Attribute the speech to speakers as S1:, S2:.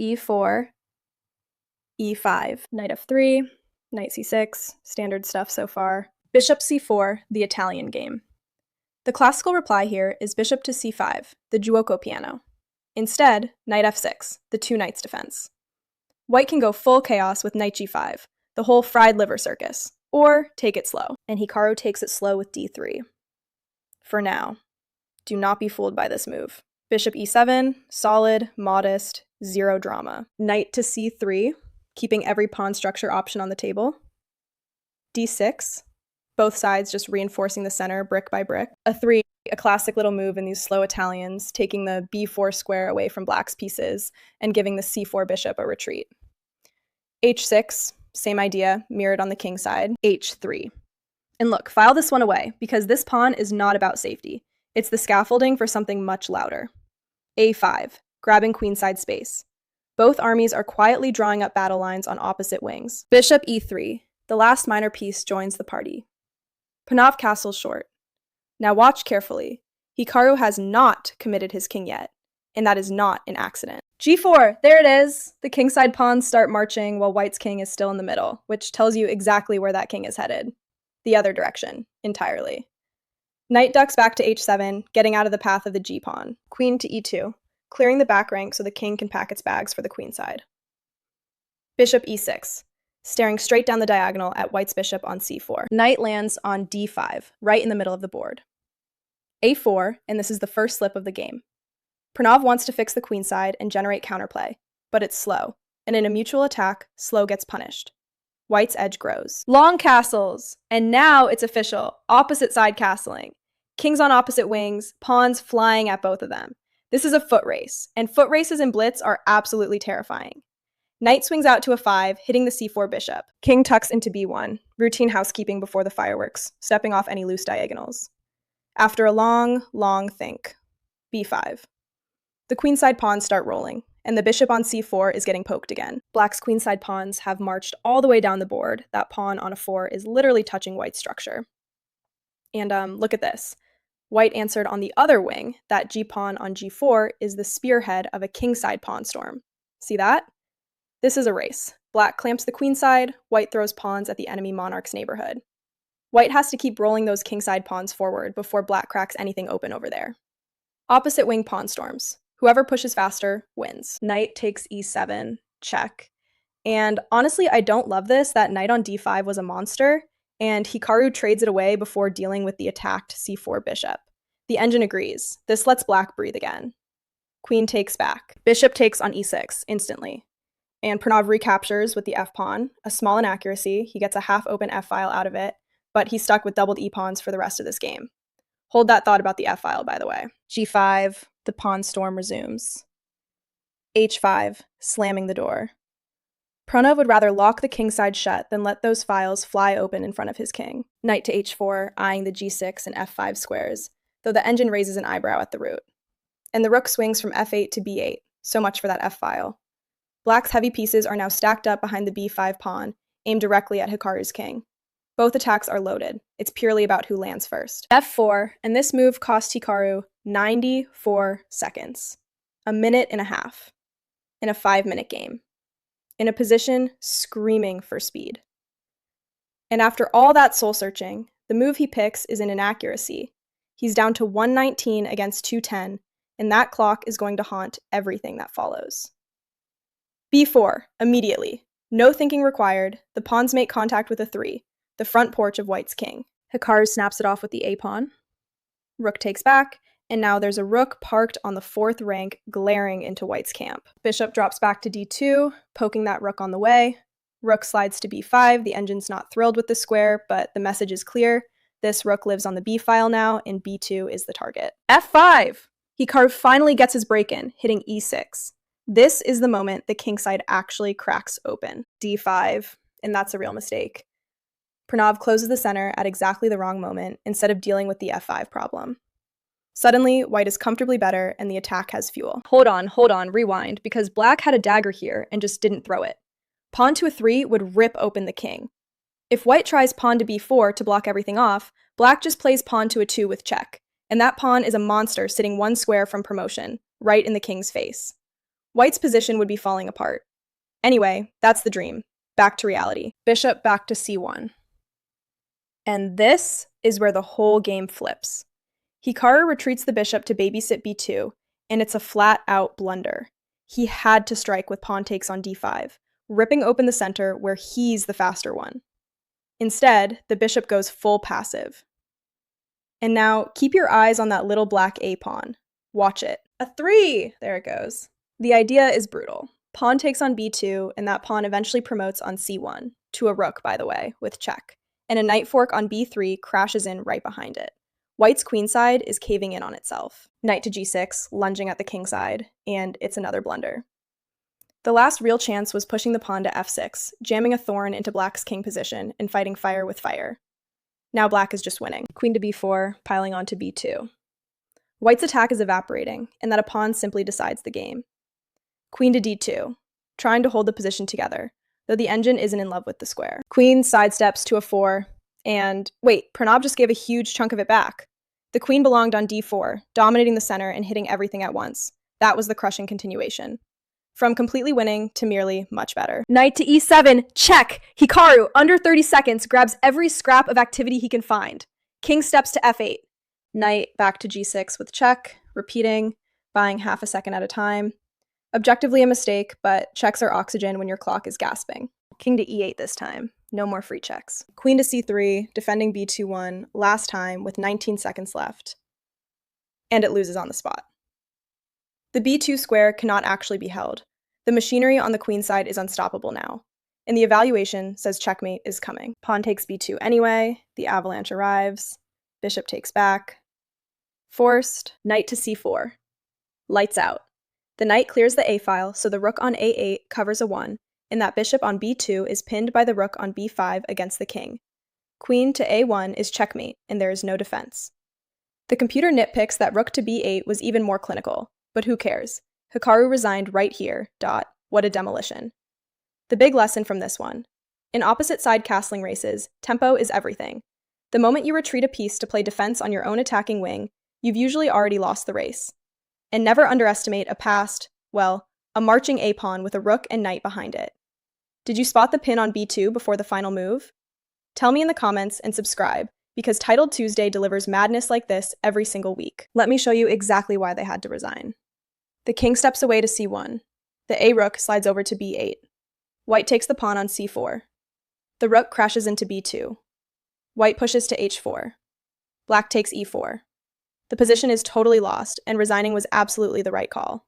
S1: e4, e5, knight f3, knight c6, standard stuff so far. Bishop c4, the Italian game. The classical reply here is bishop to c5, the giuoco piano. Instead, knight f6, the two knights defense. White can go full chaos with knight g5, the whole fried liver circus, or take it slow. And Hikaru takes it slow with d3. For now. Do not be fooled by this move. Bishop e7, solid, modest, zero drama. Knight to c3, keeping every pawn structure option on the table. d6, both sides just reinforcing the center brick by brick. a3, a classic little move in these slow Italians, taking the b4 square away from black's pieces and giving the c4 bishop a retreat. h6, same idea, mirrored on the king side. h3. And look, file this one away, because this pawn is not about safety. It's the scaffolding for something much louder. a5, grabbing queenside space. Both armies are quietly drawing up battle lines on opposite wings. Bishop e3, the last minor piece joins the party. Pranav castles short. Now watch carefully. Hikaru has not committed his king yet, and that is not an accident. g4, there it is! The kingside pawns start marching while white's king is still in the middle, which tells you exactly where that king is headed. The other direction, entirely. Knight ducks back to h7, getting out of the path of the g-pawn. Queen to e2, clearing the back rank so the king can pack its bags for the queenside. Bishop e6, staring straight down the diagonal at white's bishop on c4. Knight lands on d5, right in the middle of the board. a4, and this is the first slip of the game. Pranav wants to fix the queenside and generate counterplay, but it's slow, and in a mutual attack, slow gets punished. White's edge grows. Long castles! And now it's official, opposite side castling. Kings on opposite wings, pawns flying at both of them. This is a foot race, and foot races in blitz are absolutely terrifying. Knight swings out to a 5, hitting the c4 bishop. King tucks into b1, routine housekeeping before the fireworks, stepping off any loose diagonals. After a long, long think, b5. The queenside pawns start rolling, and the bishop on c4 is getting poked again. Black's queenside pawns have marched all the way down the board. That pawn on a 4 is literally touching white's structure. And look at this. White answered on the other wing. That g-pawn on g4 is the spearhead of a kingside pawn storm. See that? This is a race. Black clamps the queenside, white throws pawns at the enemy monarch's neighborhood. White has to keep rolling those kingside pawns forward before black cracks anything open over there. Opposite wing pawn storms. Whoever pushes faster wins. Knight takes e7, check. And honestly, I don't love this. That knight on d5 was a monster, and Hikaru trades it away before dealing with the attacked c4 bishop. The engine agrees. This lets black breathe again. Queen takes back. Bishop takes on e6, instantly. And Pranav recaptures with the f-pawn, a small inaccuracy. He gets a half-open f-file out of it, but he's stuck with doubled e-pawns for the rest of this game. Hold that thought about the f-file, by the way. g5, the pawn storm resumes. h5, slamming the door. Pranav would rather lock the kingside shut than let those files fly open in front of his king. Knight to h4, eyeing the g6 and f5 squares, though the engine raises an eyebrow at the root. And the rook swings from f8 to b8, so much for that f-file. Black's heavy pieces are now stacked up behind the b5 pawn, aimed directly at Hikaru's king. Both attacks are loaded. It's purely about who lands first. f4, and this move cost Hikaru 94 seconds. A minute and a half. In a 5-minute game. In a position screaming for speed. And after all that soul-searching, the move he picks is an inaccuracy. He's down to 119 against 210, and that clock is going to haunt everything that follows. b4, immediately. No thinking required. The pawns make contact with a 3, the front porch of white's king. Hikaru snaps it off with the a-pawn. Rook takes back, and now there's a rook parked on the 4th rank, glaring into white's camp. Bishop drops back to d2, poking that rook on the way. Rook slides to b5. The engine's not thrilled with the square, but the message is clear. This rook lives on the b file now, and b2 is the target. f5! Hikaru finally gets his break in, hitting e6. This is the moment the kingside actually cracks open. d5, and that's a real mistake. Pranav closes the center at exactly the wrong moment, instead of dealing with the f5 problem. Suddenly, white is comfortably better, and the attack has fuel. Hold on, rewind, because black had a dagger here and just didn't throw it. Pawn to a 3 would rip open the king. If white tries pawn to b4 to block everything off, black just plays pawn to a 2 with check, and that pawn is a monster sitting 1 square from promotion, right in the king's face. White's position would be falling apart. Anyway, that's the dream. Back to reality. Bishop back to c1. And this is where the whole game flips. Hikaru retreats the bishop to babysit b2, and it's a flat-out blunder. He had to strike with pawn takes on d5, ripping open the center where he's the faster one. Instead, the bishop goes full passive. And now, keep your eyes on that little black a pawn. Watch it. A 3! There it goes. The idea is brutal. Pawn takes on b2, and that pawn eventually promotes on c1, to a rook, by the way, with check. And a knight fork on b3 crashes in right behind it. White's queenside is caving in on itself. Knight to g6, lunging at the kingside, and it's another blunder. The last real chance was pushing the pawn to f6, jamming a thorn into black's king position, and fighting fire with fire. Now black is just winning. Queen to b4, piling onto b2. White's attack is evaporating, and that a pawn simply decides the game. Queen to d2, trying to hold the position together, though the engine isn't in love with the square. Queen sidesteps to a 4, and wait, Pranav just gave a huge chunk of it back. The queen belonged on d4, dominating the center and hitting everything at once. That was the crushing continuation. From completely winning to merely much better. Knight to e7, check! Hikaru, under 30 seconds, grabs every scrap of activity he can find. King steps to f8. Knight back to g6 with check, repeating, buying half a second at a time. Objectively a mistake, but checks are oxygen when your clock is gasping. King to e8 this time. No more free checks. Queen to c3, defending b2-1, last time with 19 seconds left. And it loses on the spot. The b2 square cannot actually be held. The machinery on the queen side is unstoppable now. And the evaluation says checkmate is coming. Pawn takes b2 anyway, the avalanche arrives, bishop takes back. Forced, knight to c4. Lights out. The knight clears the a-file, so the rook on a8 covers a 1, and that bishop on b2 is pinned by the rook on b5 against the king. Queen to a1 is checkmate, and there is no defense. The computer nitpicks that rook to b8 was even more clinical, but who cares? Hikaru resigned right here, what a demolition. The big lesson from this one. In opposite side castling races, tempo is everything. The moment you retreat a piece to play defense on your own attacking wing, you've usually already lost the race. And never underestimate a marching a-pawn with a rook and knight behind it. Did you spot the pin on b2 before the final move? Tell me in the comments and subscribe, because Titled Tuesday delivers madness like this every single week. Let me show you exactly why they had to resign. The king steps away to c1. The a-rook slides over to b8. White takes the pawn on c4. The rook crashes into b2. White pushes to h4. Black takes e4. The position is totally lost, and resigning was absolutely the right call.